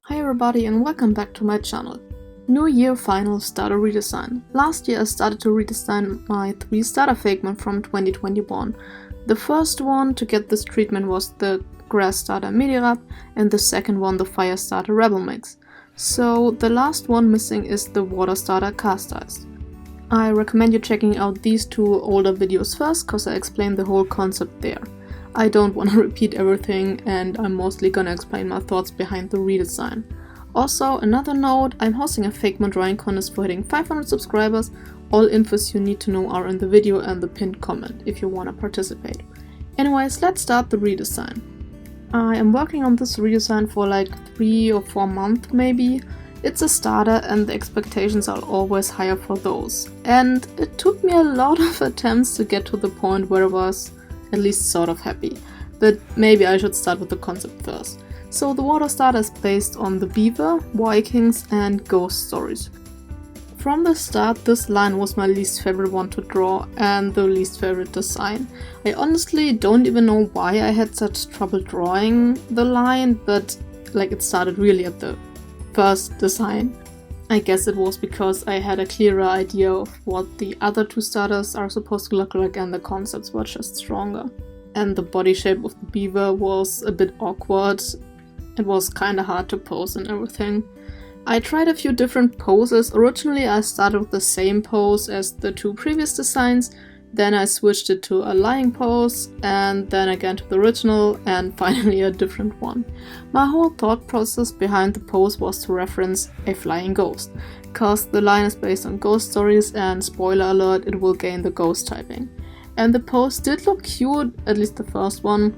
Hi everybody and welcome back to my channel. New year final starter redesign. Last year I started to redesign my 3 starter Fakemon from 2021. The first one to get this treatment was the grass starter Videoleap and the second one the fire starter Rebel Mix. So the last one missing is the water starter Casteist. I recommend you checking out these 2 older videos first cause I explain the whole concept there. I don't want to repeat everything and I'm mostly gonna explain my thoughts behind the redesign. Also, another note, I'm hosting a Fakemon drawing contest for hitting 500 subscribers. All infos you need to know are in the video and the pinned comment if you want to participate. Anyways, let's start the redesign. I am working on this redesign for like 3 or 4 months maybe. It's a starter and the expectations are always higher for those. And it took me a lot of attempts to get to the point where I was at least sort of happy, but maybe I should start with the concept first. So the water starter is based on the beaver, Vikings and ghost stories. From the start this line was my least favorite one to draw and the least favorite design. I honestly don't even know why I had such trouble drawing the line, but like it started really at the first design. I guess it was because I had a clearer idea of what the other 2 starters are supposed to look like and the concepts were just stronger. And the body shape of the beaver was a bit awkward. It was kinda hard to pose and everything. I tried a few different poses. Originally I started with the same pose as the 2 previous designs, then I switched it to a lying pose, and then again to the original, and finally a different one. My whole thought process behind the pose was to reference a flying ghost, cause the line is based on ghost stories and spoiler alert, it will gain the ghost typing. And the pose did look cute, at least the first one.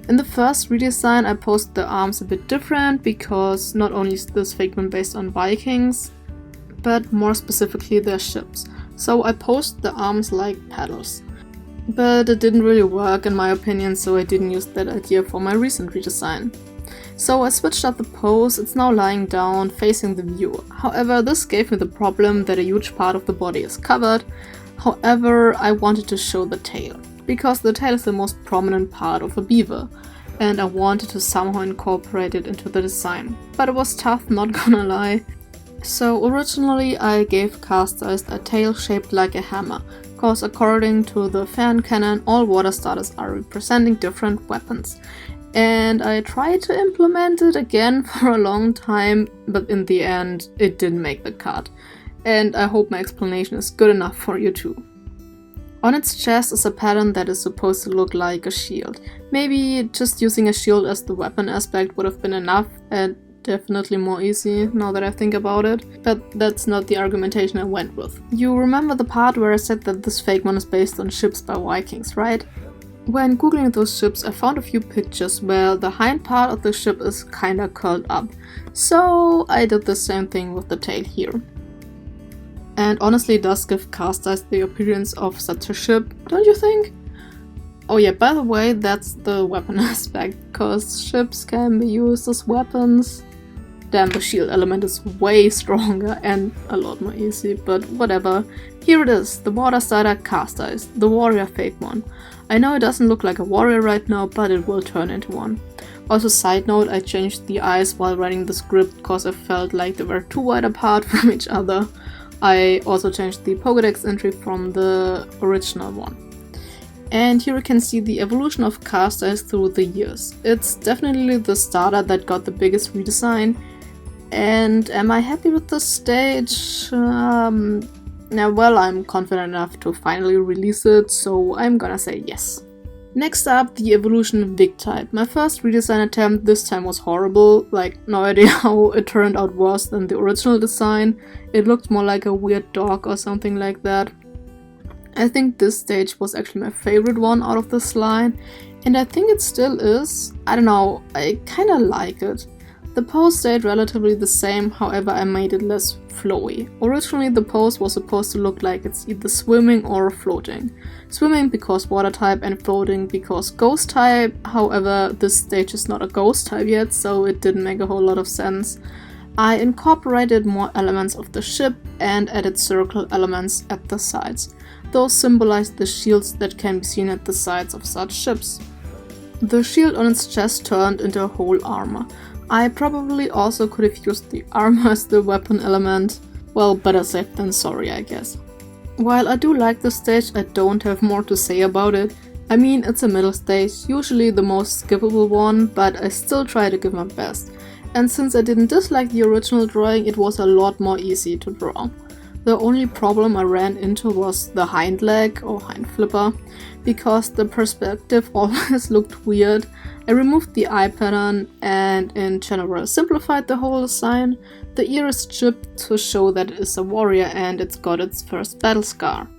In the first redesign I posed the arms a bit different because not only is this Fakemon based on Vikings, but more specifically their ships. So I posed the arms like paddles. But it didn't really work in my opinion, so I didn't use that idea for my recent redesign. So I switched up the pose, it's now lying down, facing the viewer. However, this gave me the problem that a huge part of the body is covered. However, I wanted to show the tail, because the tail is the most prominent part of a beaver, and I wanted to somehow incorporate it into the design. But it was tough, not gonna lie. So originally I gave Casteist a tail shaped like a hammer, cause according to the fan canon all water starters are representing different weapons. And I tried to implement it again for a long time, but in the end it didn't make the cut. And I hope my explanation is good enough for you too. On its chest is a pattern that is supposed to look like a shield. Maybe just using a shield as the weapon aspect would have been enough and definitely more easy now that I think about it, but that's not the argumentation I went with. You remember the part where I said that this Fakemon is based on ships by Vikings, right? When googling those ships I found a few pictures where the hind part of the ship is kinda curled up, so I did the same thing with the tail here. And honestly it does give Casteist the appearance of such a ship, don't you think? Oh yeah, by the way, that's the weapon aspect, cause ships can be used as weapons. Damn, the shield element is way stronger and a lot more easy, but whatever. Here it is, the water starter Casteist, the warrior Fakemon. I know it doesn't look like a warrior right now, but it will turn into one. Also side note, I changed the eyes while writing the script cause I felt like they were too wide apart from each other. I also changed the Pokédex entry from the original one. And here you can see the evolution of Casteist through the years. It's definitely the starter that got the biggest redesign. And am I happy with this stage? Well, I'm confident enough to finally release it, so I'm gonna say yes. Next up, the evolution Viktide. My first redesign attempt this time was horrible, like no idea how it turned out worse than the original design. It looked more like a weird dog or something like that. I think this stage was actually my favorite one out of this line, and I think it still is. I don't know, I kinda like it. The pose stayed relatively the same, however I made it less flowy. Originally the pose was supposed to look like it's either swimming or floating. Swimming because water type and floating because ghost type, however this stage is not a ghost type yet, so it didn't make a whole lot of sense. I incorporated more elements of the ship and added circle elements at the sides. Those symbolize the shields that can be seen at the sides of such ships. The shield on its chest turned into a whole armor. I probably also could have used the armor as the weapon element. Well, better safe than sorry, I guess. While I do like this stage, I don't have more to say about it. I mean, it's a middle stage, usually the most skippable one, but I still try to give my best. And since I didn't dislike the original drawing, it was a lot more easy to draw. The only problem I ran into was the hind leg, or hind flipper, because the perspective always looked weird. I removed the eye pattern and in general simplified the whole design. The ear is chipped to show that it is a warrior and it's got its first battle scar.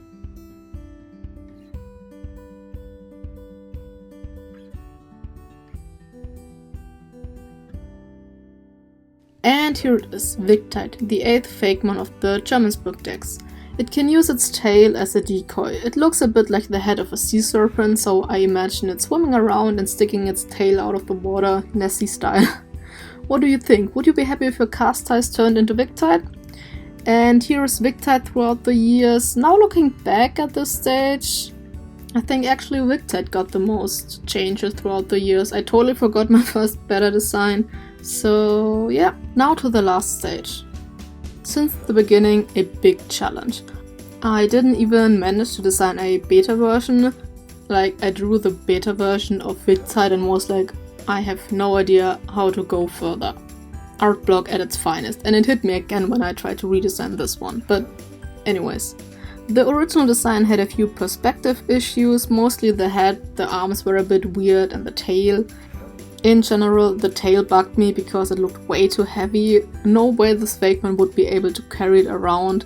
And here it is, Viktide, the 8th Fakemon of the Jermanzburg decks. It can use its tail as a decoy. It looks a bit like the head of a sea serpent, so I imagine it swimming around and sticking its tail out of the water, Nessie style. What do you think? Would you be happy if your Casteist turned into Viktide? And here is Viktide throughout the years. Now looking back at this stage, I think actually Viktide got the most changes throughout the years. I totally forgot my first beta design. So yeah, now to the last stage. Since the beginning, a big challenge. I didn't even manage to design a beta version. Like, I drew the beta version of Viktide and was like, I have no idea how to go further. Art block at its finest, and it hit me again when I tried to redesign this one. But anyways, the original design had a few perspective issues, mostly the head, the arms were a bit weird, and the tail. In general, the tail bugged me because it looked way too heavy. No way this Fakemon would be able to carry it around.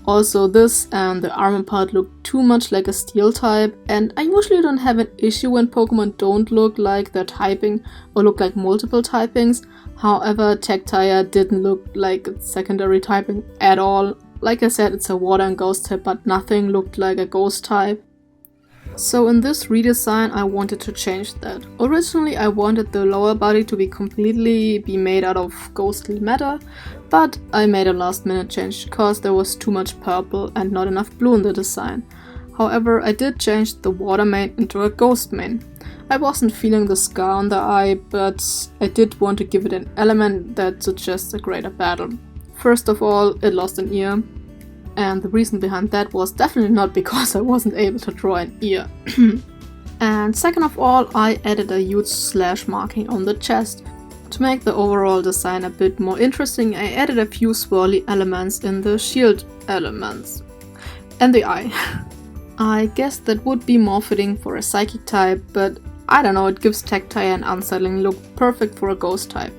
Also, this and the armor part looked too much like a steel type, and I usually don't have an issue when Pokemon don't look like they're typing or look like multiple typings. However, Tectire didn't look like its secondary typing at all. Like I said, it's a water and ghost type, but nothing looked like a ghost type. So in this redesign I wanted to change that. Originally I wanted the lower body to be completely made out of ghostly matter, but I made a last minute change because there was too much purple and not enough blue in the design. However, I did change the water main into a ghost main. I wasn't feeling the scar on the eye, but I did want to give it an element that suggests a greater battle. First of all, it lost an ear. And the reason behind that was definitely not because I wasn't able to draw an ear. And second of all, I added a huge slash marking on the chest. To make the overall design a bit more interesting, I added a few swirly elements in the shield elements. And the eye. I guess that would be more fitting for a psychic type, but I don't know, it gives Tectire an unsettling look, perfect for a ghost type.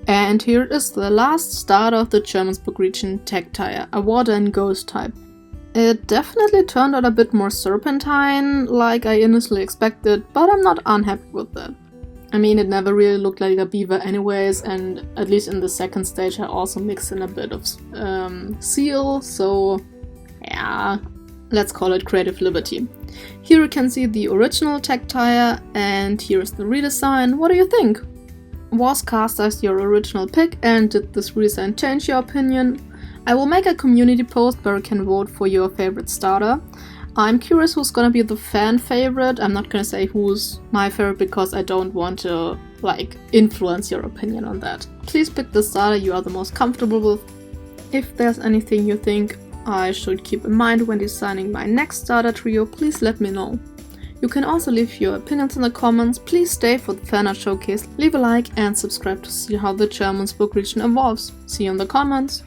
And here is the last starter of the Jermanzburg region, Tectire, a water and ghost type. It definitely turned out a bit more serpentine, like I initially expected, but I'm not unhappy with that. I mean, it never really looked like a beaver anyways, and at least in the second stage I also mixed in a bit of seal, so yeah, let's call it creative liberty. Here you can see the original Tectire, and here's the redesign. What do you think? Was Casteist your original pick, and did this redesign change your opinion? I will make a community post where you can vote for your favorite starter. I'm curious who's gonna be the fan favorite. I'm not gonna say who's my favorite because I don't want to, influence your opinion on that. Please pick the starter you are the most comfortable with. If there's anything you think I should keep in mind when designing my next starter trio, please let me know. You can also leave your opinions in the comments. Please stay for the Fanart showcase, leave a like and subscribe to see how the Jermanzburg region evolves. See you in the comments!